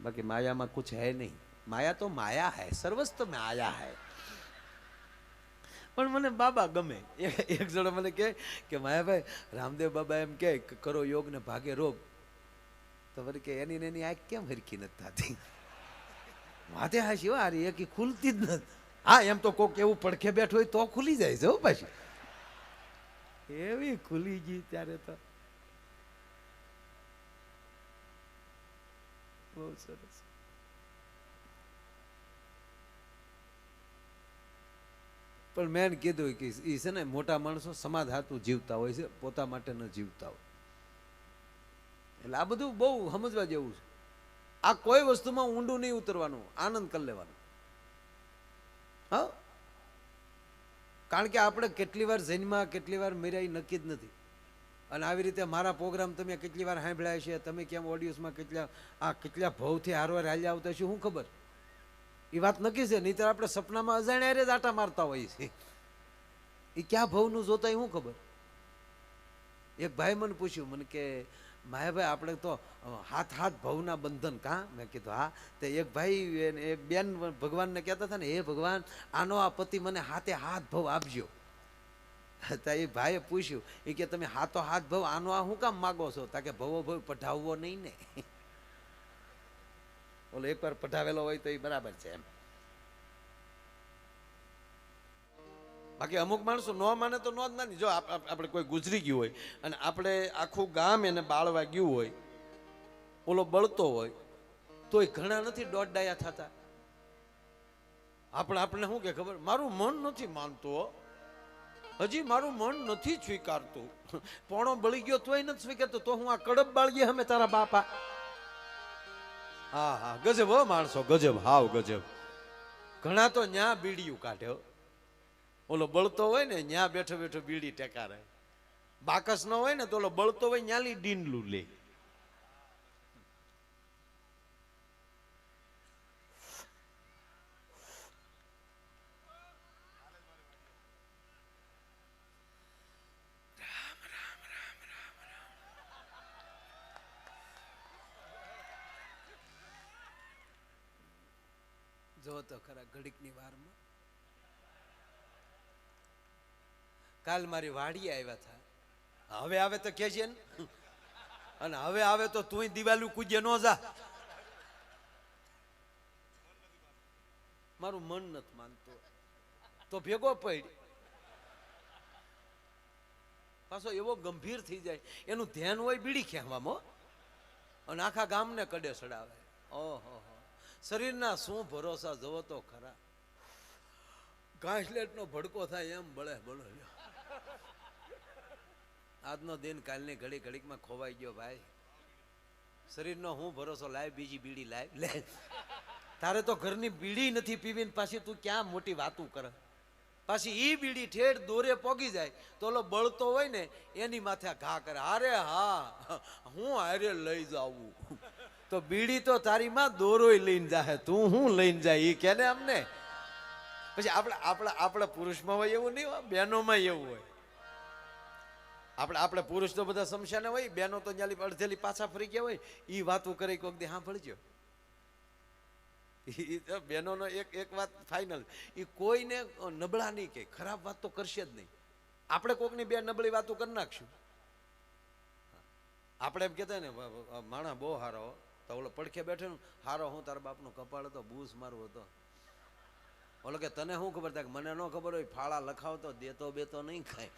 बाकी माया में कुछ है नहीं। माया तो माया है, सर्वस्व में आया है। પણ મને બાબા ગમે. એક જણો મને કે માયાભાઈ રામદેવ બાબા એમ કે કરો યોગ ને ભાગે રોગ. તો વળી કે એની ને એની આંખ કેમ હરખી નથી થતી? વાતે હાશી હો, આરી એક ખુલતી જ નથી. હા એમ તો કોક એવું પડખે બેઠું હોય તો ખુલી જાય છે હો પાછી. એવી ખુલી ગઈ ત્યારે તો બહુ સરસ. પણ મેં કીધું કે એ છે ને મોટા માણસો સમાજ હાતું જીવતા હોય છે, પોતા માટે ન જીવતા હોય. એટલે આ બધું બહુ સમજવા જેવું છે. આ કોઈ વસ્તુમાં ઊંડું નહીં ઉતરવાનું, આનંદ કરી લેવાનો. હા, કારણ કે આપણે કેટલી વાર જન્મા કેટલી વાર મર્યા એ નક્કી જ નથી. અને આવી રીતે મારા પ્રોગ્રામ તમે કેટલી વાર સાંભળ્યા છે, તમે કેમ ઓડિયન્સમાં કેટલા ભવથી હારવાર હાલ્યા આવતા છે, શું ખબર? એ વાત નક્કી છે. નહીં તો આપણે સપનામાં અજાણ્યા જ આટા મારતા હોઈએ છીએ. એ ક્યાં ભવનું જોતા એ શું ખબર? એક ભાઈ મને પૂછ્યું, મને કે માયાભાઈ આપણે તો હાથ હાથ ભવના બંધન કાં? મેં કીધું હા. તો એક ભાઈ એક બેન ભગવાનને કહેતા હતા ને, હે ભગવાન આનો આ પતિ મને હાથે હાથ ભવ આપજો. તો એ ભાઈએ પૂછ્યું, એ કે તમે હાથો હાથ ભવ આનો આ શું કામ માગો છો? તા કે ભવો ભવ પઢાવવો નહીં ને. ઓલો એકવાર પઢાવેલો હોય તો એ બરાબર છે એમ. બાકી અમુક માણસો ન માને તો ન જ માની. જો આપણે કોઈ ગુજરી ગયું હોય અને આપણે આખું ગામ એને બાળવા ગયું હોય, ઓલો બળતો હોય, તોય ઘણા નથી દોઢ ડાયા થતા. આપણે શું કે ખબર, મારું મન નથી માનતું, હજી મારું મન નથી સ્વીકારતું. પોણો બળી ગયો તોય નથી સ્વીકારતો, તો હું આ કડબ બાળીએ અમે તારા બાપા. હા હા, ગજબ હો માણસો, ગજબ, હાવ ગજબ. ઘણા તો ન્યા બીડીયું કાઢે. ઓલો બળતો હોય ને ન્યા બેઠો બેઠો બીડી ટેકારે. બાકસ ન હોય ને તો ઓલો બળતો હોય ન્યાલી ડીનલું લે. જો તો ખરા ઘડીકની વારમાં કાલ મારી વાડીએ આવ્યા હતા. હવે આવે તો કેજે ને, અને હવે આવે તો તું દિવાલું કૂજે ન જા. મારું મન નથી માનતું તો ભેગો પડ. પાછો એવો ગંભીર થઈ જાય, એનું ધ્યાન હોય બીડી ખેંચવામાં, અને આખા ગામને કડે ચડાવે. ઓહો, શરીરના શું ભરોસા, જોવો તો ખરા. ઘાસલેટ નો ભડકો થાય એમ બળે બળે. આજનો દિન કાલની ઘડી ઘડીકમાં ખોવાઈ ગયો ભાઈ. શરીરનો હું ભરોસો, લાય બીજી બીડી લાય લે. તારે તો ઘરની બીડી નથી પીવી, પાછી તું ક્યાં મોટી વાતું કરે. પાછી ઈ બીડી ઠેઠ દોરે પોગી જાય તો ઓલો બળતો હોય ને એની માથે ઘા કરે. અરે હા, હું હારે લઈ જાવું. તો બીડી તો તારી માં દોરોય લઈને જાય, તું હું લઈને જાય એ કે ને અમને. પછી આપણે પુરુષમાં હોય એવું નહીં હોય, બહેનોમાં એવું હોય. આપણે પુરુષ તો બધા સમસ્યાને હોય, બહેનો તો ન્યાલી અડધેલી પાછા ફરી ગયા હોય. એ વાતું કરે કોઈક દે સાંભળજો. બહેનોનો એક વાત ફાઇનલ, એ કોઈને નબળા નહીં કે ખરાબ વાત તો કરશે જ નહીં. આપણે કોકની બે નબળી વાતો કરી નાખશું. આપણે એમ કહેતા ને માણા બહુ હારો, તો ઓલો પડખે બેઠે ને હારો, હું તારા બાપનો કપાળ હતો, બૂસ મારું હતો. ઓલો કે તને શું ખબર થાય? મને ન ખબર હોય, ફાળા લખાવતો દેતો બેતો નહીં ખાય.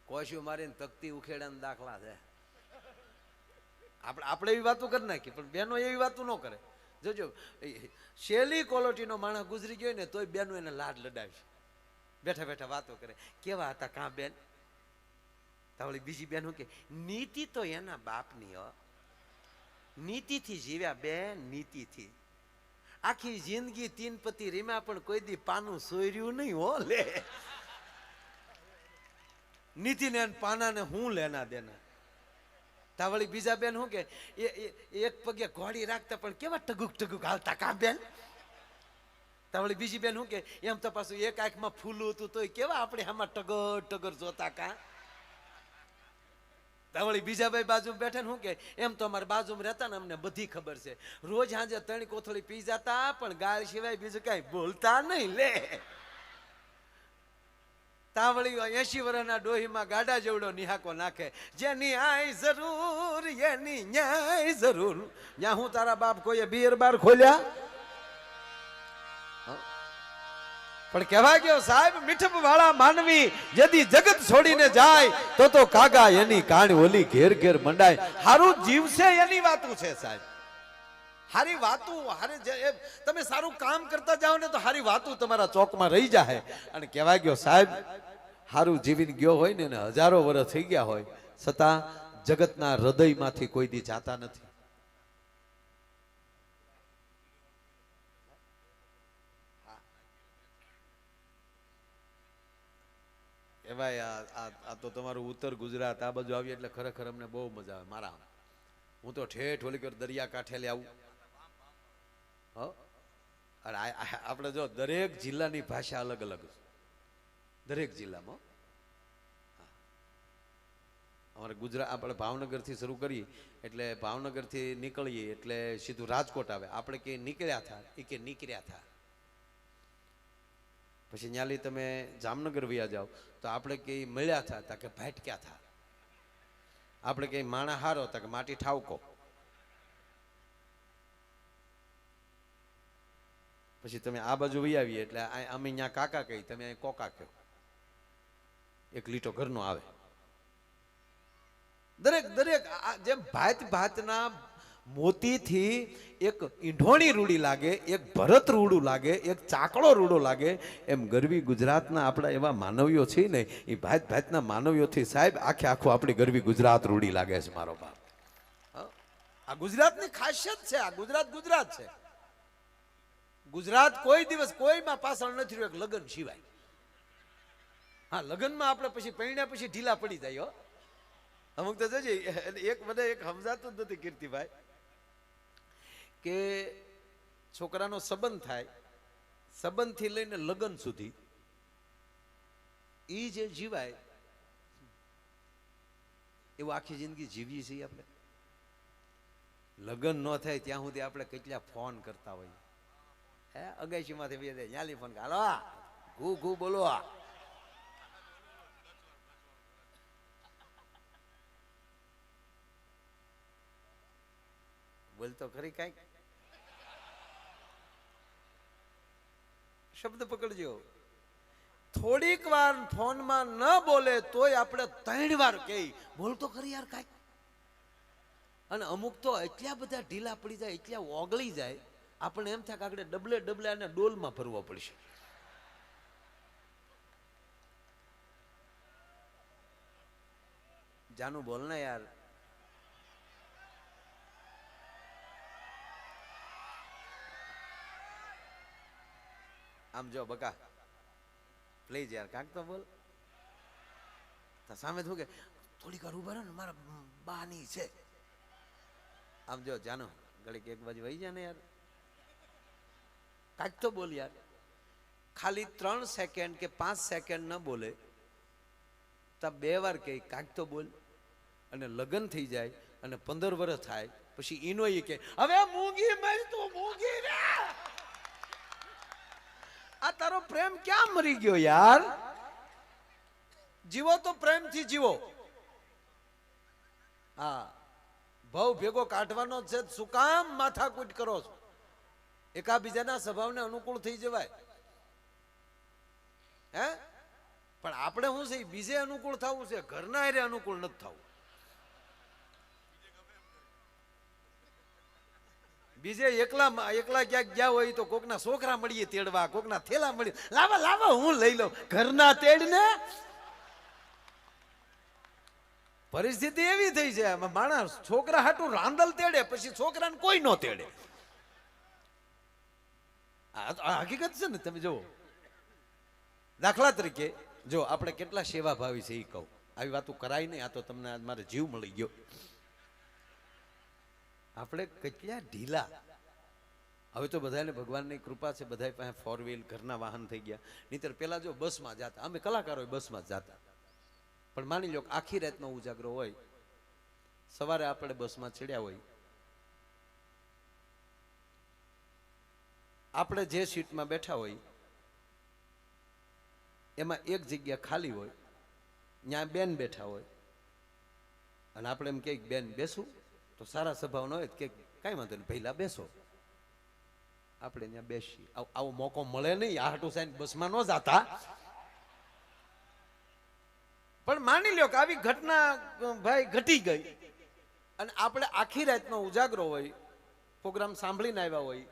કોશિયું મારીને તકતી ઉખેડાના દાખલા છે. આપણે એવી વાતો કરી નાખી, પણ બેનો એવી વાતો ન કરે. જોજો, શેલી ક્વોલિટીનો માણસ ગુજરી ગયો ને તોય બેનો એને લાડ લડાવી, બેઠા બેઠા વાતો કરે. કેવા હતા કાં બેન? તાવળી બીજી બેન કે નીતિ તો એના બાપની હો, નીતિથી જીવ્યા બેન, નીતિથી. આખી જિંદગી તીન પતિ રીમા પણ કોઈ દી પાનું સોર્યું નહીં હો. લે નીતિને પાનાને હું લેના દેના. તાવળી બીજા બેન શું કે એક પગે ઘોડી રાખતા પણ કેવા ટગુક ટગુક હાલતા કાં બેન? તાવળી બીજી બેન શું કે એમ તો પાછું એક આંખમાં ફૂલું હતું તોય કેવા આપણે આમાં ટગર ટગર જોતા કાં? વળી બીજા ભાઈ બાજુ બેઠા ને શું કે એમ તો અમારે બાજુમાં રહેતા ને અમને બધી ખબર છે, રોજ સાંજે 3 કોથળી પી જતા પણ ગાળ સિવાય બીજું કઈ બોલતા નહીં લે. તાવળી 80 વર્ષના ડોહીમાં ગાડા જેવડો નિહાકો નાખે, જેની આય જરૂર એની ન્યાય જરૂર. ત્યાં હું તારા બાપ કોઈએ બિયર બાર ખોલ્યા? પણ કહેવાય ગયો સાહેબ, મીઠપ વાળા માનવી यदि જગત છોડીને જાય તો કાગા એની કાણ ઓલી ઘેર ઘેર મંડાય. હારું જીવશે એની વાતું છે સાહેબ. હારી વાતું તમે સારું કામ કરતા જાઓ ને તો હારી વાતું તમારા ચોકમાં રહી જાય. અને કહેવાય ગયો સાહેબ, હારું જીવીને ગયો હોય ને હજારો વર્ષ થઈ ગયા હોય છતાં જગતના હૃદયમાંથી કોઈ દી જાતા નથી. ભાઈ આ તો તમારું ઉત્તર ગુજરાત આ બાજુ આવી એટલે ખરેખર અમને બહુ મજા આવે. મારા હું તો ઠેઠ ઓલી કર દરિયા કાંઠે આવું. અને આપણે જો દરેક જિલ્લાની ભાષા અલગ અલગ છે દરેક જિલ્લામાં. અમારે ગુજરાત આપણે ભાવનગરથી શરૂ કરીએ એટલે ભાવનગરથી નીકળીએ એટલે સીધું રાજકોટ આવે. આપણે કે નીકળ્યા થા એ કે નીકળ્યા થા. પછી ન્યાલી તમે જામનગર વયા જાઓ તો આપણે કે મળ્યા થા તા કે ભાટક્યા થા. આપણે કે માણા હારો તા કે માટી ઠાવકો. પછી તમે આ બાજુ વહી આવીએ એટલે અમે અહીંયા કાકા કહી, તમે અહીં કોકા કહો. એક લીટો ઘરનો આવે. દરેક દરેક જેમ ભાત ભાતના મોતીથી એક ઈંઢોણી રૂડી લાગે, એક ભરત રૂડું લાગે, એક ચાકડો રૂડો લાગે, એમ ગરવી ગુજરાતના આપણા એવા માનવીઓ છે ને એ ભાત ભાતના માનવીઓથી સાહેબ આખે આખું આપણી ગરવી ગુજરાત રૂડી લાગે છે મારો બાપ. આ ગુજરાતની ખાસિયત છે. આ ગુજરાત ગુજરાત છે. ગુજરાત કોઈ દિવસ કોઈમાં પાછળ નથી રહ્યું એક લગ્ન સિવાય. હા, લગ્નમાં આપણે પછી પૈણ્યા પછી ઢીલા પડી જાય. અમુક તો જજે એક મને એક સમજાતું જ નથી કીર્તિભાઈ કે છોકરાનો સંબંધ થાય, સંબંધથી લઈને લગ્ન સુધી એ જે જીવાય એવું આખી જિંદગી જીવીએ છીએ આપણે. લગ્ન ન થાય ત્યાં સુધી આપણે કેટલા ફોન કરતા હોઈએ. હે અગાશી માંથી બે ન્યાલી ફોન હાલો ઘૂ ઘૂ બોલો. બોલતો ખરી કઈક શબ્દ પકડજો. થોડીક વાર ફોનમાં ન બોલે તોય આપણે 3 વાર કહી બોલતો ખરી યાર કઈક. અને અમુક તો એટલા બધા ઢીલા પડી જાય, એટલા ઓગળી જાય, આપણે એમ થાય કે આપણે ડબલે ડબલે અને ડોલમાં ભરવો પડશે. જાનું બોલ ને યાર. આમ જો બકા પ્લીઝ યાર કાંક તો બોલ. સામે શું કે થોડીક વાર ઉભા રહો ને મારા બાની છે. આમ જો જાનો ઘડીક એક બાજુ વહી જાય ને યાર, કાંક તો બોલ યાર. ખાલી 3 સેકન્ડ કે 5 સેકન્ડ ન બોલે તો 2 વાર કહે કાંક તો બોલ. અને લગ્ન થઈ જાય અને 15 વર્ષ થાય પછી ઈનો એ કે હવે મૂંગી મર તું મૂંગી રે. આ તારો પ્રેમ ક્યાં મરી ગયો યાર? જીવો તો પ્રેમથી જીવો. હા, ભાવ ભેગો કાઢવાનો છે. શું કામ માથાકૂટ કરો છો? એકાબીજાના સ્વભાવને અનુકૂળ થઈ જવાય. હે પણ આપણે શું છે બીજે અનુકૂળ થવું છે, ઘરના હારે અનુકૂળ નથી થવું. બીજે એકલા ક્યાંક ગયા હોય તો કોકના છોકરા મળીએ તેડવા, કોકના થેલા મળીએ લાવા લાવા હું લઈ લઉં. ઘરના તેડ ને પરિસ્થિતિ એવી થઈ છે માણસ છોકરા હાટું રાંદલ તેડે પછી છોકરાને કોઈ નો તેડે. હકીકત છે ને. તમે જુઓ દાખલા તરીકે જો આપણે કેટલા સેવાભાવી છે એ કહું. આવી વાતો કરાય નહીં, આ તો તમને મારે જીવ મળી ગયો. આપણે કેટલા ઢીલા. હવે તો બધાને ભગવાનની કૃપા છે, બધા પાસે 4 વ્હીલ ઘરના વાહન થઈ ગયા. નહીતર પેલા જો બસમાં જતા, અમે કલાકારો બસમાં જ જતા. પણ માની લો આખી રાતનો ઉજાગરો હોય સવારે આપણે બસમાં ચડ્યા હોય, આપણે જે સીટમાં બેઠા હોય એમાં એક જગ્યા ખાલી હોય, ત્યાં બેન બેઠા હોય અને આપણે એમ કે બેન બેસું, તો સારા સ્વભાવનો હોય કે કાંઈ વાંધો નહીં પહેલા બેસો, આપણે ત્યાં બેસી. આવો મોકો મળે નહીં, આ હાટુ સાઈન બસમાં ન જાતા. પણ માની લ્યો કે આવી ઘટના ભાઈ ઘટી ગઈ અને આપણે આખી રાતનો ઉજાગરો હોય, પ્રોગ્રામ સાંભળીને આવ્યા હોય,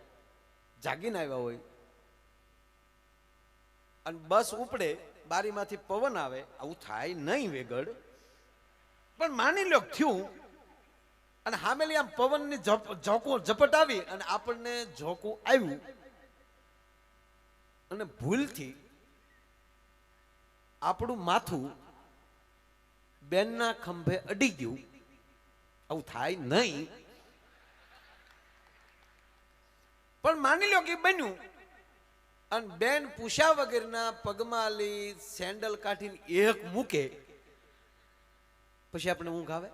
જાગીને આવ્યા હોય અને બસ ઉપડે, બારીમાંથી પવન આવે, આવું થાય નહીં વેગડ, પણ માની લ્યો થયું અને હામેલી આમ પવનની ઝપટ આવી અને આપણને ઝોકું આવ્યું અને ભૂલથી આપણું માથું બેનના ખંભે અડી ગયું, આવું થાય નહીં, પણ માની લો કે બન્યું અને બેન પૂછ્યા વગરના પગમાં લઈ સેન્ડલ કાઢીને એક મૂકે, પછી આપણે ઊંઘ આવે?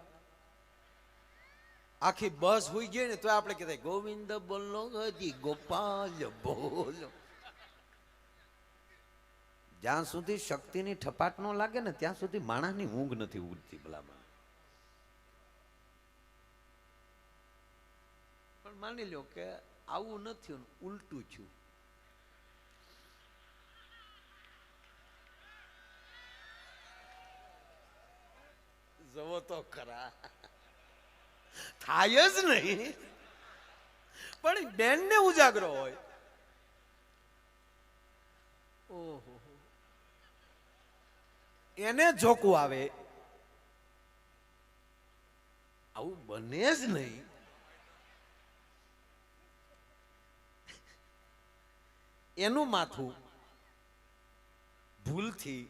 આખી બસ હોઈ ગઈ ને તો આપણે કહેતા ગોવિંદ બોલો હજી ગોપાલ બોલો. જ્યાં સુધી શક્તિની ઠપાટ ન લાગે ને ત્યાં સુધી માણસની ઊંઘ નથી ઉડતી ભલામાં. પણ માની લો કે આવું નથી, ઉલટું થયું. જવો તો ખરા, થાય જ નહીં, પણ બેન ને ઉજાગરો હોય. ઓહો, એને જોકું આવે, આવું બને જ નહીં. એનું માથું ભૂલથી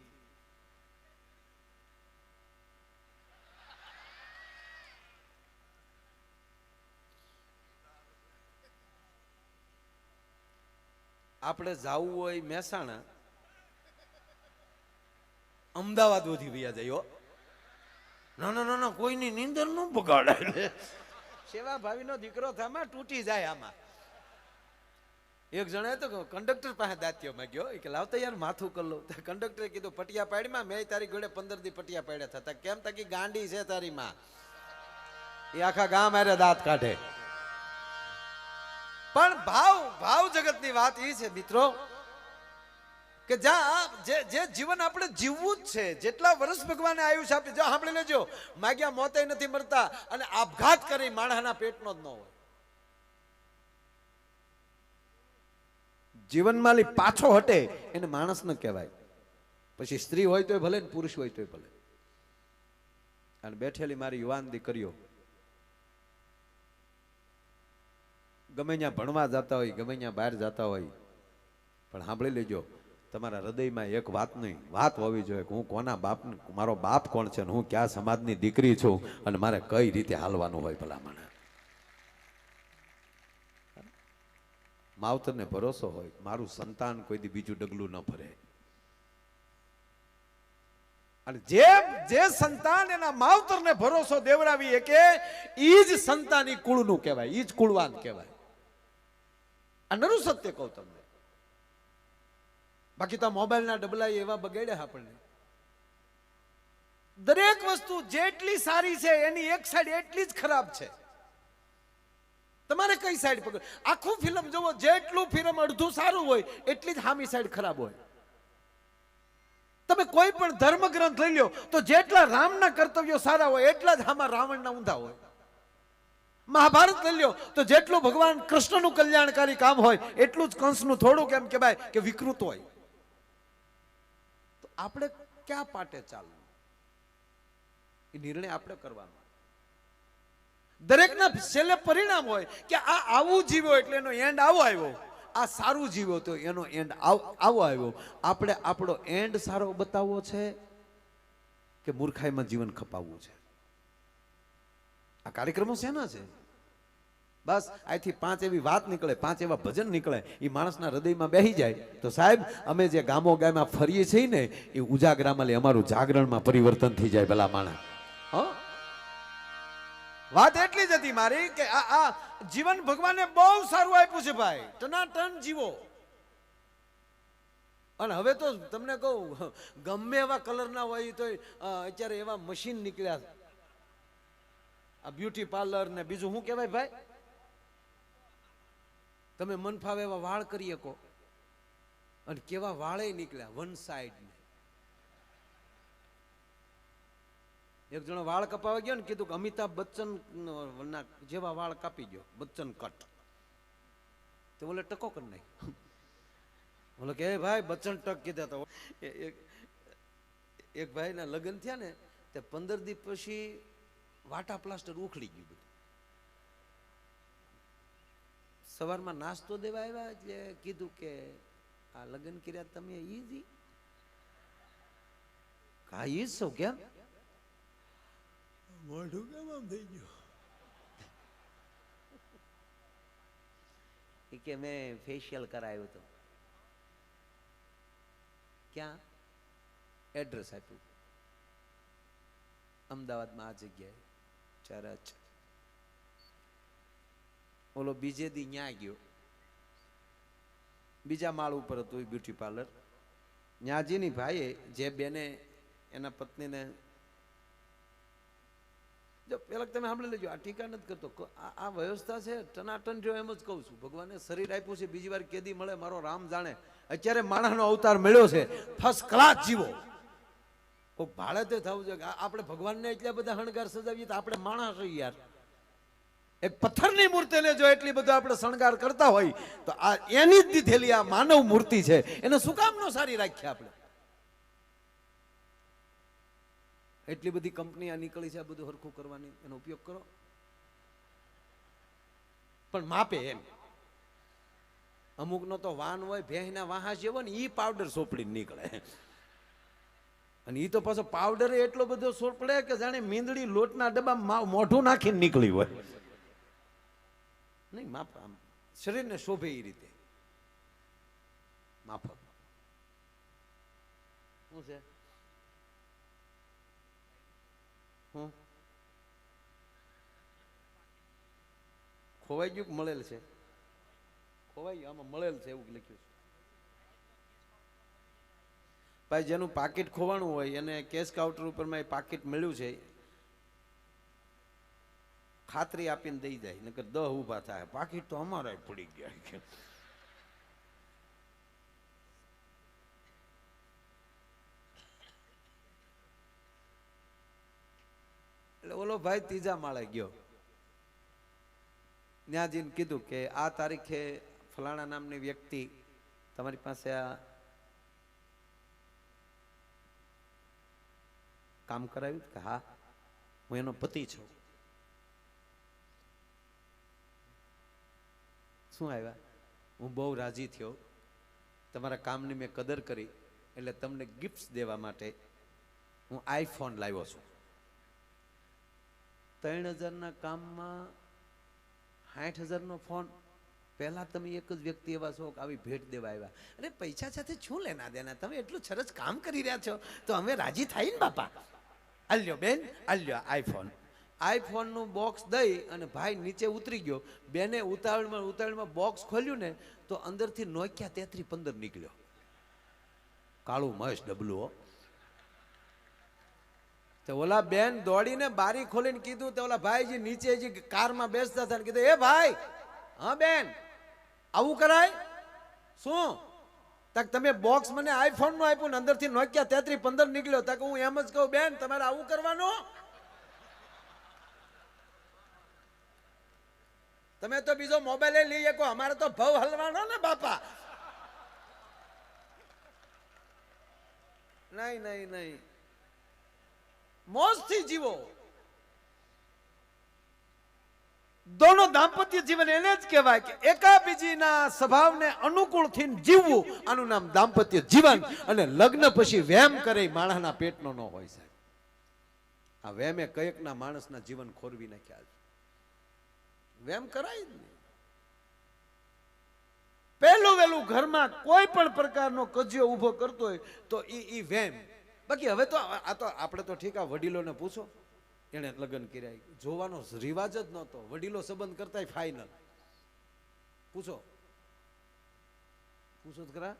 આપણે જાવું હોય મહેસાણા, અમદાવાદ વધી વ્યા જાય. ના ના કોઈની નીંદર ન બગાડાય. સેવા ભાવીનો દીકરો થામાં તૂટી જાય. આમાં એક જણાએ તો કંડક્ટર પાસે દાંતીઓ માંગ્યો કે લાવતા યાર માથું કર લો. કંડક્ટરે કીધું પટિયા પાડમાં, મેં તારી ઘોડે 15 દી પટિયા પાડ્યા થતા. કેમ તકી ગાંડી છે તારી માં, એ આખા ગામ આરે દાંત કાઢે. પણ ભાવ જગતની વાત એ છે મિત્રો કે જ્યાં જે જીવન આપણે જીવવું જ છે, જેટલા વર્ષ ભગવાને આયુષ્ય આપી, જો સાંભળી લેજો, માગ્યા મોતે નથી મરતા અને આપઘાત કરી માણસના પેટનો જ ન હોય. જીવનમાં પાછો હટે એને માણસ ન કહેવાય. પછી સ્ત્રી હોય તોય ભલે ને પુરુષ હોય તોય ભલે. અને બેઠેલી મારી યુવાન દીકરીઓ ગમે ત્યાં ભણવા જતા હોય, ગમે ત્યાં બહાર જતા હોય, પણ સાંભળી લેજો, તમારા હૃદયમાં એક વાત નહીં, વાત હોવી જોઈએ કે હું કોના બાપ, મારો બાપ કોણ છે, હું ક્યાં સમાજની દીકરી છું અને મારે કઈ રીતે હાલવાનું હોય. ભલા મને માવતરને ભરોસો હોય, મારું સંતાન કોઈ દી બીજું ડગલું ન ભરે. અને જે સંતાન એના માવતરને ભરોસો દેવરાવી કે ઈ જ સંતાની કુળનું કહેવાય, ઈ જ કુળવાન કહેવાય. આ નરું સત્ય કહું તમને. બાકી તો મોબાઈલના ડબલા એવા બગાડ્યા આપણને. દરેક વસ્તુ જેટલી સારી છે એની એક સાઈડ એટલી જ ખરાબ છે. તમારે કઈ સાઈડ પકડ? આખું ફિલ્મ જોવો, જેટલું ફિલ્મ અડધું સારું હોય એટલી જ સામી સાઈડ ખરાબ હોય. તમે કોઈ પણ ધર્મ ગ્રંથ લઈ લો તો જેટલા રામના કર્તવ્યો સારા હોય એટલા જ આમાં રાવણના ઊંધા હોય. મહાભારત લઈ લો તો જેટલું ભગવાન કૃષ્ણનું કલ્યાણકારી કામ હોય એટલું જ કંસનું થોડું કેમ કહેવાય કે વિકૃત હોય. તો આપણે ક્યાં પાટે ચાલવું એ નિર્ણય આપણે કરવાનો. દરેકના છેલ્લે પરિણામ હોય કે આ આવું જીવ્યો એટલે એનો એન્ડ આવો આવ્યો, આ સારું જીવ્યો તો એનો એન્ડ આવો આવ્યો. આપણે આપણો એન્ડ સારો બતાવવો છે કે મૂર્ખાઈમાં જીવન ખપાવવું છે? આ કાર્યક્રમો શેના છે? બસ અહીંથી 5 એવી વાત નીકળે, 5 એવા ભજન નીકળે, એ માણસના હૃદયમાં બેસી જાય તો સાહેબ અમે જે ગામો ગામમાં ફરીએ છીએ ને એ ઉજાગરામાં અમારું જાગરણમાં પરિવર્તન થઈ જાય. ભલા માણસ વાત એટલી જ હતી મારી કે આ જીવન ભગવાને બહુ સારું આપ્યું છે ભાઈ, ટનાટન જીવો. અને હવે તો તમને કહું, ગમે એવા કલરના હોય તો અત્યારે એવા મશીન નીકળ્યા છે, આ બ્યુટી પાર્લર ને બીજું શું કહેવાય ભાઈ, તમે મન ફાવે એવા વાળ કરી શકો. અને કેવા વાળે નીકળ્યા વન સાઈડ. એક જણો વાળ કપાવા ગયો ને, કીધું કે અમિતાભ બચ્ચન જેવા વાળ કાપી ગયો, બચ્ચન કટ. તો બોલે ટકો કરી નાખ. બોલો કે ભાઈ બચ્ચન ટક કીધા. તો એક ભાઈ ના લગ્ન થયા ને, તે 15 દિવસ પછી વાટા પ્લાસ્ટર ઉખડી ગયું બધું. સવારમાં નાસ્તો દેવા આવ્યા એટલે કીધું કે આ લગ્ન કર્યા તમે ઈજી? હા ઈજ છો. કેમ? મોઢું કેમ આમ થઈ ગયું? કે મેં ફેશિયલ કરાયું હતું. ક્યાં? એડ્રેસ આપ્યું, અમદાવાદમાં આ જગ્યાએ ચરચ. ઓલો બીજે દી ન્યા ગયો, બીજા માળ ઉપર હતું એ બ્યુટી પાર્લર. ન્યાજીની ભાઈએ જે બેને એના પત્નીને, જો પેલા તમે સાંભળી લેજો, આ ટીકા નથી કરતો, આ વ્યવસ્થા છે ટનાટન જો. એમ જ કહું છું, ભગવાને શરીર આપ્યું છે, બીજી વાર કેદી મળે મારો રામ જાણે. અત્યારે માણસનો અવતાર મળ્યો છે, ફર્સ્ટ ક્લાસ જીવો. કોઈ ભાડે તે થવું જોઈએ. આપણે ભગવાનને એટલા બધા શણગાર સજાવીએ તો આપણે માણસ હોય યાર. એક પથ્થરની મૂર્તિને જો એટલી બધો આપણે શણગાર કરતા હોય તો આ એની જ દીધેલી આ માનવ મૂર્તિ છે, એને શું કામ નો સારી રાખીએ આપણે? એટલી બધી કંપની આ નીકળી છે, આ બધું હરખું કરવાની, એનો ઉપયોગ કરો, પણ માપે એમ. અમુક નો તો વાન હોય, ભેંસના વાહા જેવો ને, ઈ પાવડર સોપડી નીકળે. અને ઈ તો પાછો પાવડર એટલો બધો સોપડે કે જાણે મીંદડી લોટના ડબ્બા મોઢું નાખીને નીકળી હોય. નહીં, માપ આમ શરીરને શોભે એ રીતે માફક. શું છે? હું ખોવાઈ ગયું કે મળેલ છે? ખોવાઈ ગયું, આમાં મળેલ છે એવું લખ્યું છે ભાઈ. જેનું પાકીટ ખોવાનું હોય એને કેશ કાઉન્ટર ઉપર માં પાકીટ મળ્યું છે, ખાતરી આપીને દઈ જાય, નકર 10 ઊભા થાય. પાકીટ તો અમારા પડી ગયા. એટલે ઓલો ભાઈ ત્રીજા માળે ગયો, ત્યાં જઈને કીધું કે આ તારીખે ફલાણા નામની વ્યક્તિ તમારી પાસે આ કામ કરાવ્યું? કે હા, હું એનો પતિ છું. શું આવ્યા? હું બહુ રાજી થયો, તમારા કામની મેં કદર કરી, એટલે તમને ગિફ્ટ દેવા માટે હું આઈફોન લાવ્યો છું. 3000ના કામમાં 60,000નો ફોન. પહેલા તમે એક જ વ્યક્તિ એવા છો કે આવી ભેટ દેવા આવ્યા. અરે પૈસા સાથે શું લેના દેના? તમે એટલું સરસ કામ કરી રહ્યા છો તો અમે રાજી થાય ને બાપા. આલ્યો બેન, આલ્યો આઈફોન નું બોક્સ દઈ અને ભાઈ નીચે ઉતરી ગયો. બેને ઉતાવળમાં બોક્સ ખોલ્યું ને તો અંદરથી નોકિયા 3315 નીકળ્યો. કાળું મસ્ત ડબલું. તો ઓલા બેન દોડીને બારી ખોલીને કીધું, તો ઓલા ભાઈજી નીચે જે કારમાં બેસતા હતા કીધું, એ ભાઈ, હા બેન, આવું કરાય? શું? તક તમે બોક્સ મને આઈફોન નું આપ્યું ને અંદરથી નોકિયા 3315 નીકળ્યો. તક હું એમ જ કહું, બેન તમારે આવું કરવાનું? તમે તો બીજો મોબાઈલ લઈ શકો, અમારે તો ભાવ હલવાનો ને બાપા. નહીં નહીં નહીં, મોજથી જીવો. દોનો દાંપત્ય જીવન એને જ કહેવાય કે એકાબીજીના સ્વભાવને અનુકૂળ થઈને જીવવું, આનું નામ દાંપત્ય જીવન. અને લગ્ન પછી વેમ કરે માણસના પેટનો ન હોય સાહેબ. આ વેમે કયેકના માણસના જીવન ખોરવી નાખ્યા. વેમ કરાય જ નહીં. પહેલું વહેલું ઘરમાં કોઈ પણ પ્રકારનો કજિયો ઉભો કરતો હોય તો ઈ વેમ. બાકી હવે તો આ તો આપણે તો ઠીક, આ વડીલોને પૂછો, એણે લગ્ન કર્યા. જોવાનો રિવાજ જ નહોતો. વડીલો સંબંધ કરતા ફાઇનલ. પૂછો પૂછો ખરા.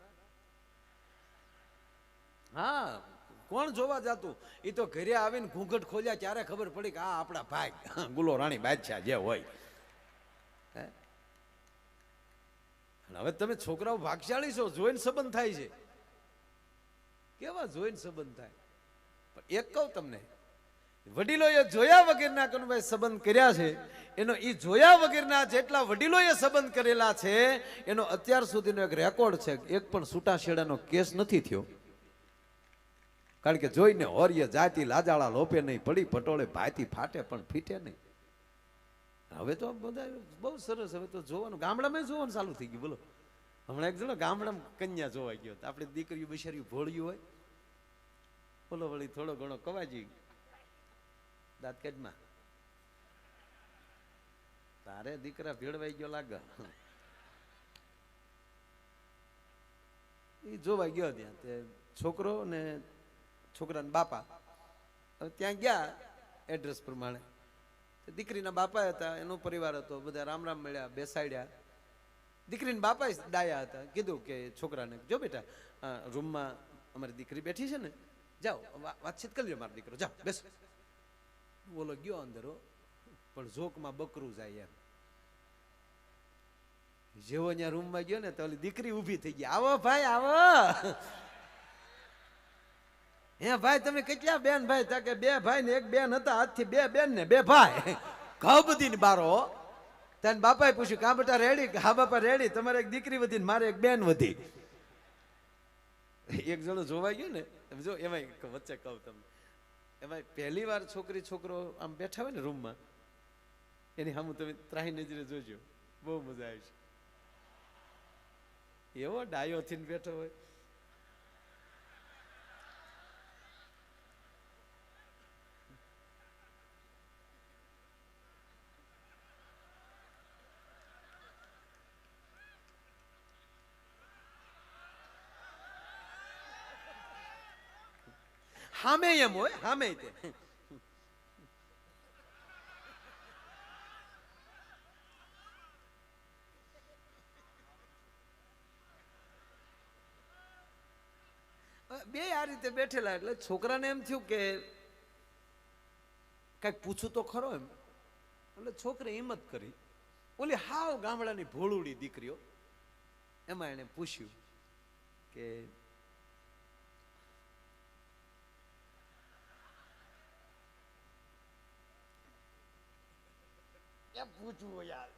હા, કોણ જોવા જતું? એ તો ઘરે આવીને ઘૂંઘટ ખોલ્યા ત્યારે ખબર પડી કે આ આપણા ભાઈ ગુલો રાણી બાદશાહ જે હોય. હવે તમે છોકરાઓ ભાગશાળી છો, જોઈને સંબંધ થાય છે. કેવા જોઈને સંબંધ થાય. પણ એક કહું તમને, વડીલોએ જોયા વગરના કનુભાઈ સંબંધ કર્યા છે, એનો એ જોયા વગરના જેટલા વડીલોએ સંબંધ કરેલા છે એનો અત્યાર સુધીનો એક રેકોર્ડ છે. એક પણ છૂટાછેડાનો કેસ નથી થયો. કારણ કે જોઈને હોરીએ જાતિ લાજાળા લોપે નહીં, પડી પટોળે ભાતી ફાટે પણ ફીટે નહીં. હવે તો બધા બહુ સરસ. હવે તો જોવાનું ગામડામાં જોવાનું ચાલુ થઈ ગયું. બોલો, હમણાં એક જણો ગામડામાં કન્યા જોવા ગયો. આપણે દીકરીઓ બિચારી ભોળ્યું હોય, બોલો વળી થોડો ઘણો કવાજી દાંત કાઢમાં, તારે દીકરા ભેળવાઈ ગયો લાગે. એ જોવા ગયો ત્યાં. તે છોકરો ને છોકરાના બાપા ત્યાં ગયા એડ્રેસ પ્રમાણે. દીકરીના બાપા હતા, એનો પરિવાર હતો, બધા રામ રામ મળ્યા, બેસાડ્યા. દીકરીના બાપા ડાયા હતા. કીધું કે છોકરાને, જો બેટા રૂમમાં અમારી દીકરી બેઠી છે ને, જાઓ વાતચીત કરી લો, મારો દીકરો જાઓ બેસો. બોલો ગયો અંદર, પણ જોકમાં બકરું જાય એમ. જેવો ત્યાં રૂમમાં ગયો ને તો ઓલી દીકરી ઊભી થઈ ગઈ. આવો ભાઈ આવો. હે ભાઈ તમે કેટલા બેન ભાઈ? તા કે બે ભાઈ ને એક બેન હતા. આજથી બે બેન ને બે ભાઈ. ઘઉ બધી ને બારો. તને બાપાએ પૂછ્યું કા બેટા રેડી? હા બાપા રેડી. તમારે એક દીકરી વધી ને મારે એક બેન વધી. એક જણો જોવા ગયો ને, જો એમાં વચ્ચે કહું તમને, એમાં પહેલી વાર છોકરી છોકરો આમ બેઠા હોય ને રૂમમાં, એની સામે તમે ત્રાહી નજરે જોજો, બહુ મજા આવે છે. એવો ડાયો થઈને બેઠો હોય. હામે એમ હોય, હામે તે બે આ રીતે બેઠેલા. એટલે છોકરાને એમ થયું કે કઈક પૂછું તો ખરો એમ. એટલે છોકરી હિંમત કરી. ઓલી હાવ ગામડાની ભોળુડી દીકરીઓ, એમાં એને પૂછ્યું કે પૂછવું યાર.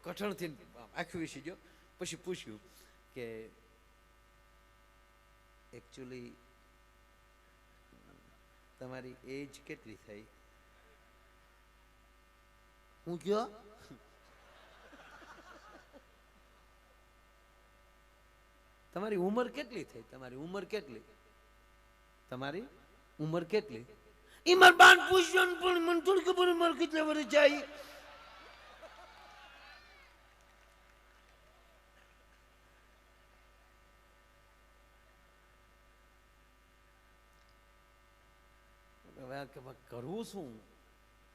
કઠણ થી આખી વિસી ગયો. પછી પૂછ્યું કે એકચ્યુઅલી તમારી એજ કેટલી થઈ? હું કયો તમારી ઉંમર કેટલી થઈ? તમારી ઉંમર કેટલી? તમારી ઉંમર કેટલી? ઈ માર બાન પૂછ્યો ને, પણ મને થોડી ખબર મારે કેટલા વર્ષ જાય. કરવું શું?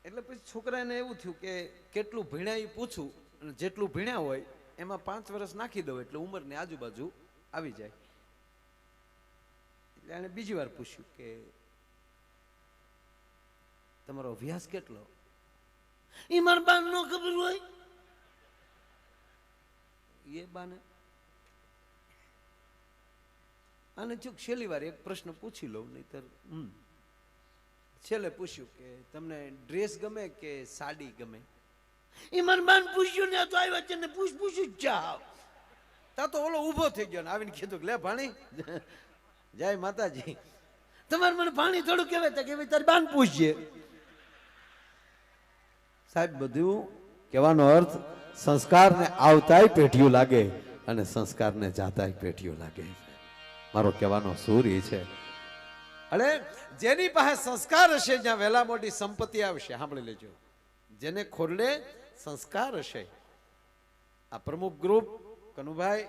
એટલે પછી છોકરાને એવું થયું કે કેટલું ભણ્યા એ પૂછું, અને જેટલું ભણ્યા હોય એમાં 5 વર્ષ નાખી દઉં એટલે ઉંમરની આજુબાજુ આવી જાય. એટલે એને બીજી વાર પૂછ્યું કે તમારો અભ્યાસ કેટલો? એ મારા બાન નો ખબર હોય. એ બાને આને ચૂક છેલ્લી વાર એક પ્રશ્ન પૂછી લઉં, નહીતર છેલ્લે પૂછ્યું કે તમને ડ્રેસ ગમે કે સાડી ગમે? એ મારા બાન પૂછ્યું ને તો આવ્યા છે ને પૂછ્યું જાવ. તા તો ઓલો ઊભો થઈ ગયો ને આવીને કીધું લે ભાણી જય માતાજી, તમારે મને ભાણી થોડું કહેવાય કે ભાઈ તારી બાન પૂછજે. સાહેબ બધું કહેવાનો અર્થ સંસ્કારને આવતાય પેઢીઓ લાગે અને સંસ્કારને જાતાય પેઢીઓ લાગે. મારો કહેવાનો સૂર એ છે. અરે જેની પાસે સંસ્કાર હશે જ્યાં વહેલા મોટી સંપત્તિ આવશે. સાંભળી લેજો, જેને ખોરડે સંસ્કાર હશે. આ પ્રમુખ ગ્રુપ કનુભાઈ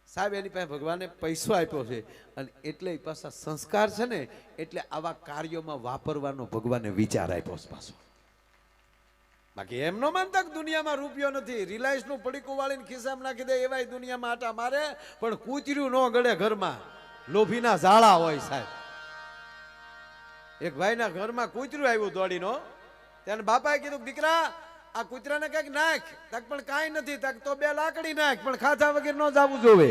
સાહેબ એની પાસે ભગવાને પૈસો આપ્યો છે અને એટલે એ પાછા સંસ્કાર છે ને એટલે આવા કાર્યોમાં વાપરવાનો ભગવાને વિચાર આપ્યો છે પાછો. બાકી એમ નો માનતા કે દુનિયામાં રૂપિયો નથી. રિલાયન્સ નું પડીકું વાળીને ખિસ્સામાં નાખી દે એવાય દુનિયામાં આટા મારે, પણ કૂતર્યું ન ગળે ઘરમાં. લોભીના ઝાડા હોય સાહેબ. એક ભાઈના ઘરમાં કૂતર્યું આવ્યું દોડીનો, ત્યારે બાપાએ કીધું દીકરા આ કૂતરાને કઈક નાખ. તક પણ કાંઈ નથી. તક તો 2 લાકડી નાખ, પણ ખાધા વગર ન જવું જોવે.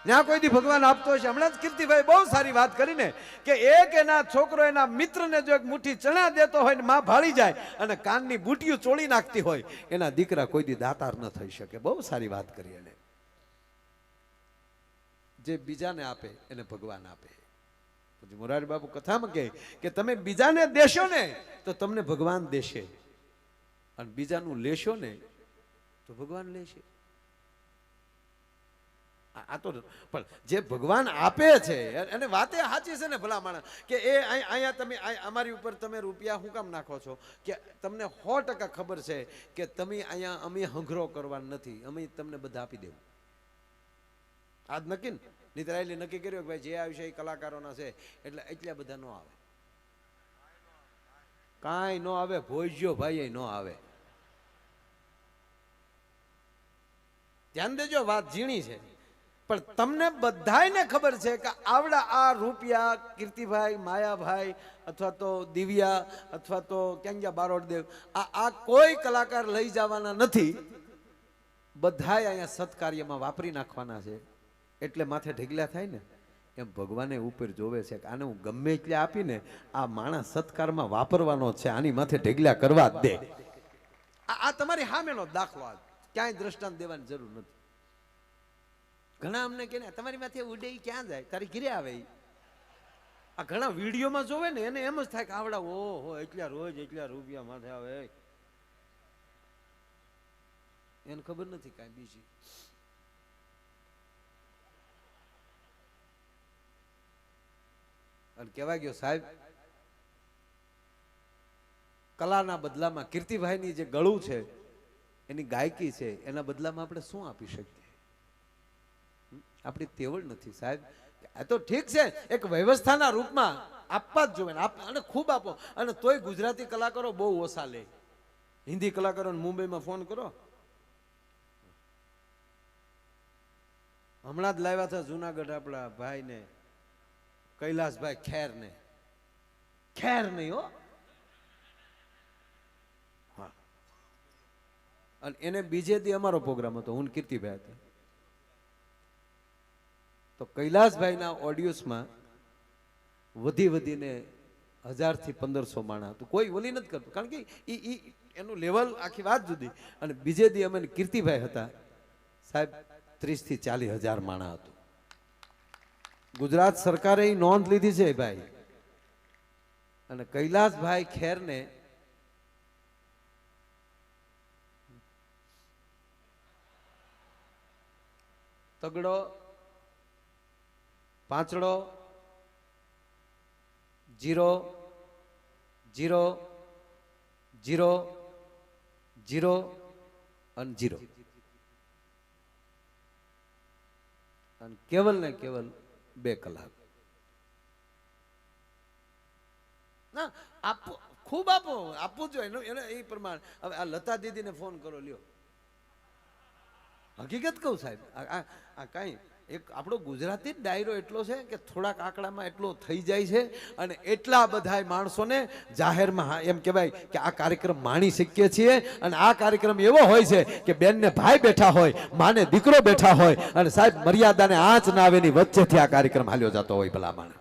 ત્યાં કોઈ દી ભગવાન આપતો હશે. હમણાં જ કીર્તિભાઈ બહુ સારી વાત કરીને કે એક એના છોકરો એના મિત્રને જો એક મુઠ્ઠી ચણા દેતો હોય ને માં ભાળી જાય અને કાનની બુટીઓ ચોળી નાખતી હોય, એના દીકરા કોઈ દી દાતાર ન થઈ શકે. બહુ સારી વાત કરી એને. જે બીજાને આપે એને ભગવાન આપે. પછી મોરારી બાપુ કથામાં કહે કે તમે બીજાને દેશો ને તો તમને ભગવાન દેશે, અને બીજાનું લેશો ને તો ભગવાન લેશે. આ તો પણ જે ભગવાન આપે છે અને વાતે સાચી છે ને ભલા માણસ કે એ અહીંયા તમે અમારી ઉપર તમે રૂપિયા શું કામ નાખો છો કે તમને 100% ખબર છે કે તમે અહીંયા અમે હંઘરો કરવાનું નથી, અમે તમને બધા આપી દેવું. આજ નક્કી ને નિતરાયેલી નક્કી કર્યું કે ભાઈ જે આવશે એ કલાકારોના છે એટલે એટલા બધા ન આવે. કાંઈ ન આવે. ભોજ્યો ભાઈ ન આવે. ધ્યાન દેજો, વાત ઝીણી છે પણ તમને બધાને ખબર છે કે આવડા આ રૂપિયા કીર્તિભાઈ, માયાભાઈ અથવા તો દિવ્યા અથવા તો ક્યાં બારોડદેવ આ કોઈ કલાકાર લઈ જવાના નથી. બધાય અહીંયા સત્કાર્યમાં વાપરી નાખવાના છે. એટલે માથે ઢગલા થાય ને એમ ભગવાને ઉપર જોવે છે કે આને હું ગમે એટલે આપીને આ માણસ સત્કારમાં વાપરવાનો છે, આની માથે ઢગલા કરવા જ દે. આ તમારી સામેનો દાખલો. ક્યાંય દ્રષ્ટાંત દેવાની જરૂર નથી. ઘણા અમને કે તમારી માથે ઉડે ક્યાં જાય, તારી ઘીરે આવે. આ ઘણા વિડીયોમાં જોવે ને એને એમ જ થાય કે આવડા ઓહો એટલા રોજ એટલા રૂપિયા માથે આવે. એને ખબર નથી કાંઈ બીજી. અને કહેવાય ગયો સાહેબ કલાના બદલામાં કીર્તિભાઈની જે ગળું છે એની ગાયકી છે એના બદલામાં આપણે શું આપી શકીએ? આપણી તેવડ નથી સાહેબ. આ તો ઠીક છે એક વ્યવસ્થાના રૂપમાં આપવા જ જોઈએ અને ખૂબ આપો. અને તોય ગુજરાતી કલાકારો બહુ ઓછા લે. હિન્દી કલાકારોને મુંબઈમાં ફોન કરો. હમણાં જ લાવ્યા હતા જુનાગઢ આપણા ભાઈને કૈલાસભાઈ ખેરને. ખેર નહીં હો. હા. અને એને બીજે દી અમારો પ્રોગ્રામ હતો, હું કીર્તિભાઈ હતા. તો કૈલાસભાઈના ઓડિયોસમાં વધીને 1000 થી 1500 માણસ હતું. કોઈ ઓલી નથી કરતું કારણ કે એનું લેવલ આખી વાત જુદી. અને બીજે દી અમે કીર્તિભાઈ હતા સાહેબ 30 થી 40 હજાર માણસ હતું. ગુજરાત સરકારે એ નોંધ લીધી છે ભાઈ. અને કૈલાસભાઈ ખેરને તગડો, પાંચડો, 0 0 0 0 અને 0 અને કેવલ ને કેવલ 2 કલાક. ના આપો, ખૂબ આપો, આપવું જોઈએ એને એ પ્રમાણે. હવે આ લતા દીદીને ફોન કરો લ્યો. હકીકત કહું સાહેબ આ કાંઈ એક આપણો ગુજરાતી ડાયરો એટલો છે કે થોડાક આંકડામાં એટલો થઈ જાય છે અને એટલા બધા માણસોને જાહેરમાં એમ કહેવાય કે આ કાર્યક્રમ માણી શકીએ છીએ. અને આ કાર્યક્રમ એવો હોય છે કે બેનને ભાઈ બેઠા હોય, માને દીકરો બેઠા હોય અને સાહેબ મર્યાદાને આંચ ના આવે એની વચ્ચેથી આ કાર્યક્રમ હાલ્યો જતો હોય ભલામણ.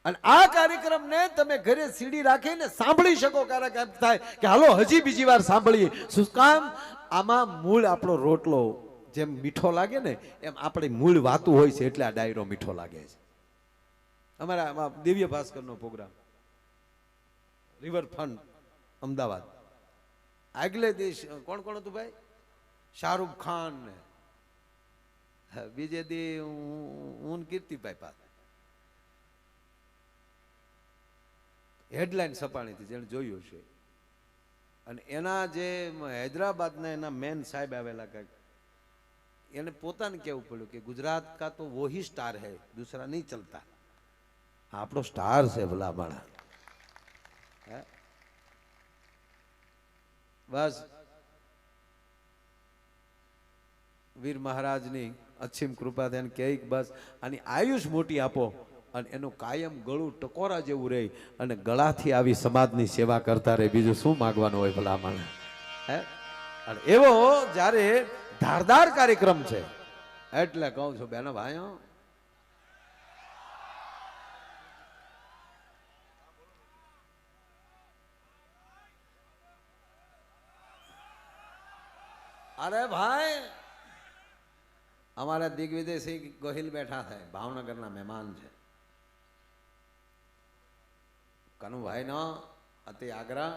અને આ કાર્યક્રમને તમે ઘરે સીડી રાખીને સાંભળી શકો. ક્યારેક એમ થાય કે હાલો હજી બીજી વાર સાંભળીએ. શું કામ? આમાં મૂળ આપણો રોટલો જેમ મીઠો લાગે ને એમ આપણે મૂળ વાતું હોય છે એટલે આ ડાયરો મીઠો લાગે છે. અમારા દિવ્ય ભાસ્કરનો પ્રોગ્રામ રિવરફ્રન્ટ અમદાવાદ. આગલે દિવસ કોણ હતું ભાઈ? શાહરૂખ ખાન ને બીજે દી હું કીર્તિભાઈ પાસે. હેડલાઇન સપાણી હતી જેને જોયું છે. અને એના જે હૈદરાબાદના એના મેન સાહેબ આવેલા કંઈક એને પોતાને કહેવું પડ્યું કે ગુજરાત કા તો વોહી સ્ટાર હૈ, દૂસરા નહીં ચલતા. આપણો સ્ટાર છે ભલા માણા. બસ વીર મહારાજની અસીમ કૃપા થઈને કે બસ આની આયુષ મોટી આપો અને એનું કાયમ ગળું ટકોરા જેવું રહે અને ગળાથી આવી સમાજની સેવા કરતા રહે. બીજું શું માગવાનું હોય ભલા માણસ? હે, અને એવો જ્યારે ધારદાર કાર્યક્રમ છે એટલે કહું છું બેનો ભાઈઓ, અરે ભાઈ અમારા દિગ્વિજયસિંહ ગોહિલ બેઠા છે, ભાવનગરના મહેમાન છે. કનુભાઈ નો અતિ આગ્રહ.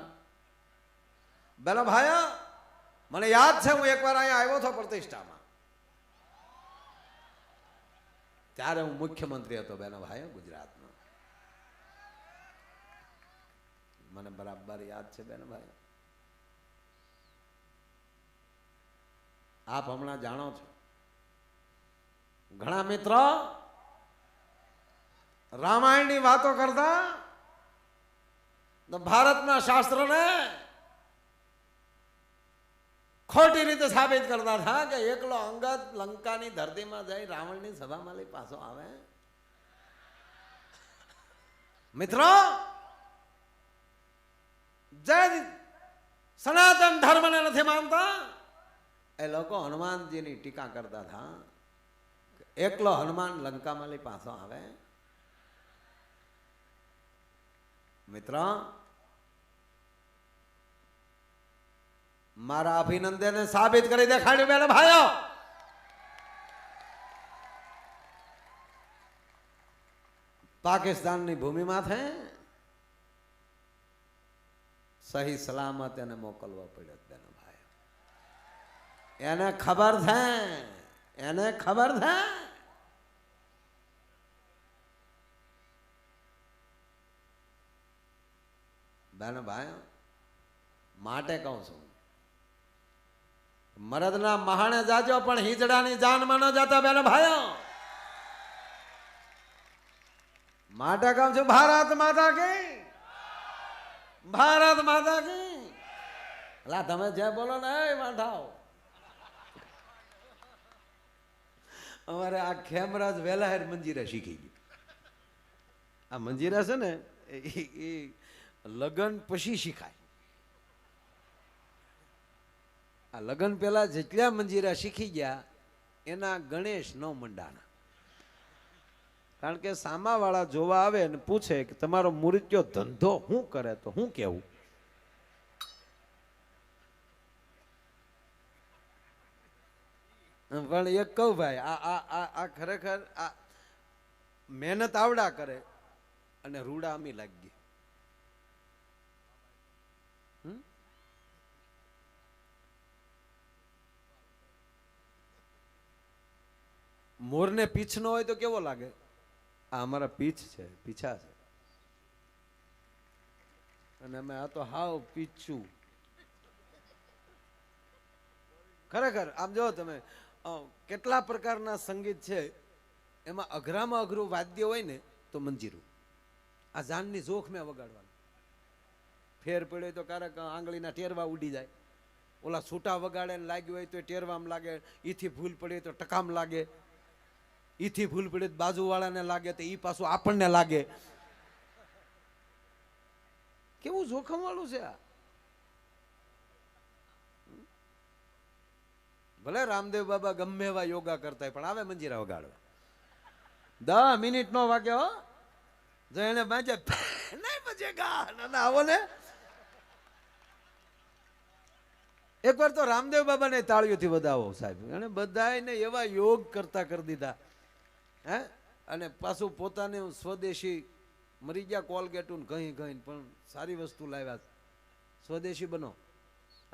બેનો ભાઈ મને યાદ છે હું એકવાર અહીંયા આવ્યો હતો પ્રતિષ્ઠામાં, ત્યારે હું મુખ્યમંત્રી હતો બેનો ભાઈ ગુજરાતનો. મને બરાબર યાદ છે બેનો ભાઈ. આપ હમણાં જાણો છો ઘણા મિત્રો રામાયણની વાતો કરતા ભારતના શાસ્ત્રને ખોટી રીતે સાબિત કરતા હતા કે એકલો અંગદ લંકાની ધરતીમાં જઈ રાવણની સભામાં લઈ પાછો આવે. મિત્રો જે સનાતન ધર્મને નથી માનતા એ લોકો હનુમાનજીની ટીકા કરતા હતા. એકલો હનુમાન લંકામાં લઈ પાછો આવે. મિત્ર મારા અભિનંદને સાબિત કરી દેખાડ્યું બેન ભાઈઓ. પાકિસ્તાનની ભૂમિમાં છે સહી સલામત એને મોકલવા પડ્યો બેન ભાઈ. એને ખબર છે, એને ખબર છે. બેન ભાઈ માટે કહું છું મરદના મહાણે જાજો પણ હિજડાની જાનમાં ન જતા બેન ભાઈઓ. માટે કહું છું ભારત માતા કી, ભારત માતા કી. અલા તમે જે બોલો ને એ વાંધાઓ. અમારે આ ખેમરાજ વેલાહેર મંજીરા શીખી ગઈ. આ મંજીરા છે ને એ લગન પછી શીખાય. આ લગન પેલા જેટલા મંજીરા શીખી ગયા એના ગણેશ ન મંડાના. કારણ કે સામાવાળા જોવા આવે અને પૂછે કે તમારો મૂર્ત્યો ધંધો શું કરે તો શું કેવું? પણ એક કહું ભાઈ આ ખરેખર આ મહેનત આવડા કરે અને રૂડા અમી લાગી. મોરને પીછ નો હોય તો કેવો લાગે? આ અમારા પીછ છે, પીછા છે, અને અમે આ તો હાવ પીછું. ખરેખર આમ જો તમે કેટલા પ્રકારના સંગીત છે એમાં અઘરામાં અઘરું વાદ્ય હોય ને તો મંજીરું. આ જાનની જોખ મેં વગાડવાનું. ફેર પડ્યો તો ક્યારેક આંગળીના ટેરવા ઉડી જાય. ઓલા છૂટા વગાડે ને લાગ્યું હોય તો ટેરવામ લાગે. ઈથી ભૂલ પડે તો ટકામ લાગે. ઈથી ભૂલ પડે તો બાજુવાળાને લાગે તો ઈ પાછું આપણને લાગે. કેવું જોખમ વાળું છે આ. ભલે રામદેવ બાબા ગમે એવા યોગા કરતા પણ આવે મંજીરા વગાડવા. 10 મિનિટ નો વાગ્યો જો એને બાજે નહીં બજેગા ના આવો ને. એકવાર તો રામદેવ બાબાને તાળીઓથી વધાવો સાહેબ. એને બધાને એવા યોગ કરતા કરી દીધા. હે, અને પાછું પોતાને સ્વદેશી મરી ગયા કોલગેટું ઘઈ ઘઈ પણ સારી વસ્તુ લાવ્યા. સ્વદેશી બનો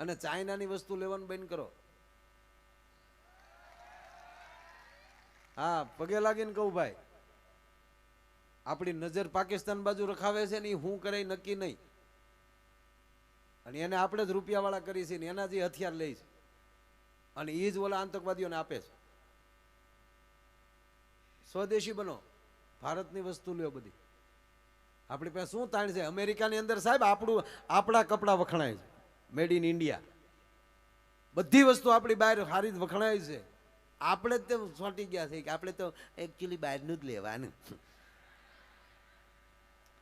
અને ચાઇનાની વસ્તુ લેવાનું બંધ કરો. હા, પગે લાગીને કહું ભાઈ, આપણી નજર પાકિસ્તાન બાજુ રખાવે છે ને એ હું કરે નક્કી નહીં. અને એને આપણે જ રૂપિયા વાળા કરી છે ને એના જે હથિયાર લે છે અને એ જ ઓલા આતંકવાદીઓને આપે છે. સ્વદેશી બનો, ભારતની વસ્તુ લ્યો બધી. આપણી પાસે શું તાણ છે? અમેરિકાની અંદર સાહેબ આપણા કપડાં વખણાય છે, મેડ ઇન ઇન્ડિયા. બધી વસ્તુ આપણી બહાર સારી જ વખણાય છે. આપણે જ તેમ સોંટી ગયા છે કે આપણે તો એકચ્યુઅલી બહારનું જ લેવાનું.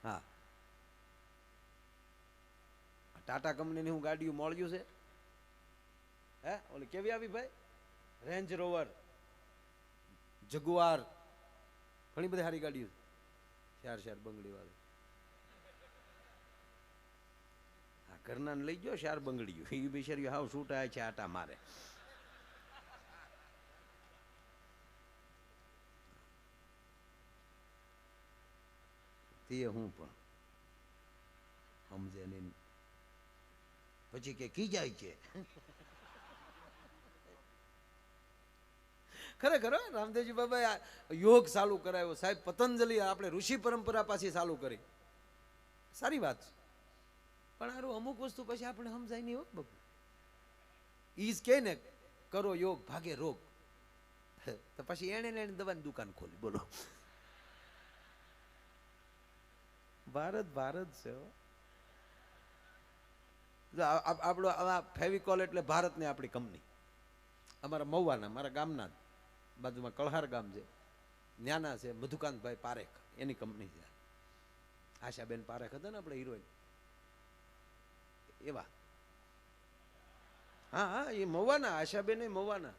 હા, ટાટા કંપનીની હું ગાડીઓ મળ્યું છે. હે ઓલી કેવી આવી ભાઈ? રેન્જ રોવર, જગુઆર, ઘણી બધી સારી ગાડીઓ. શાર બંગડી વાળી. હા, ઘરના લઈ ગયો શાર બંગડીઓ. એ બિચારી હાવ છૂટા છે, આટા મારે. તે હું પણ સમજે નહીં. પછી કે કી જાય છે. ખરેખર રામદેવજી બાબા યોગ ચાલુ કરાયો સાહેબ. પતંજલિ આપણે ઋષિ પરંપરા પાછી ચાલુ કરી. સારી વાત છે, પણ આરું અમુક વસ્તુ પછી આપણે સમજાય નહીં. હો બાપુ, ઈ જ કે ને કરો યોગ ભાગે રોગ. તો પછી એને દવાની દુકાન ખોલી. બોલો, ભારત ભારત છે. આપણો આ ફેવિકોલ એટલે ભારતની આપણી કંપની. અમારા મહુવાના, મારા ગામના બાજુમાં કળહાર ગામ છે, ન્યાના છે મધુકાંતભાઈ પારેખ, એની કંપની છે. આશાબેન પારેખ હતા ને આપણે હિરોઈન, એવા. હા હા, એ મહુવાના. આશાબેન એ મહુવાના.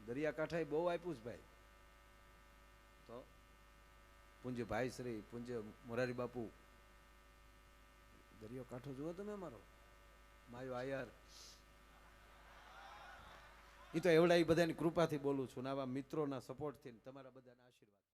દરિયાકાંઠાએ બહુ આપ્યું છે ભાઈ. તો પૂંજ્ય ભાઈ શ્રી પૂંજ્ય મોરારી બાપુ. દરિયો કાંઠો જુઓ તમે અમારો, માયો આયર. એ તો એવડા એ બધાની કૃપાથી બોલું છું ને આવા મિત્રોના સપોર્ટથી, તમારા બધાના આશીર્વાદ.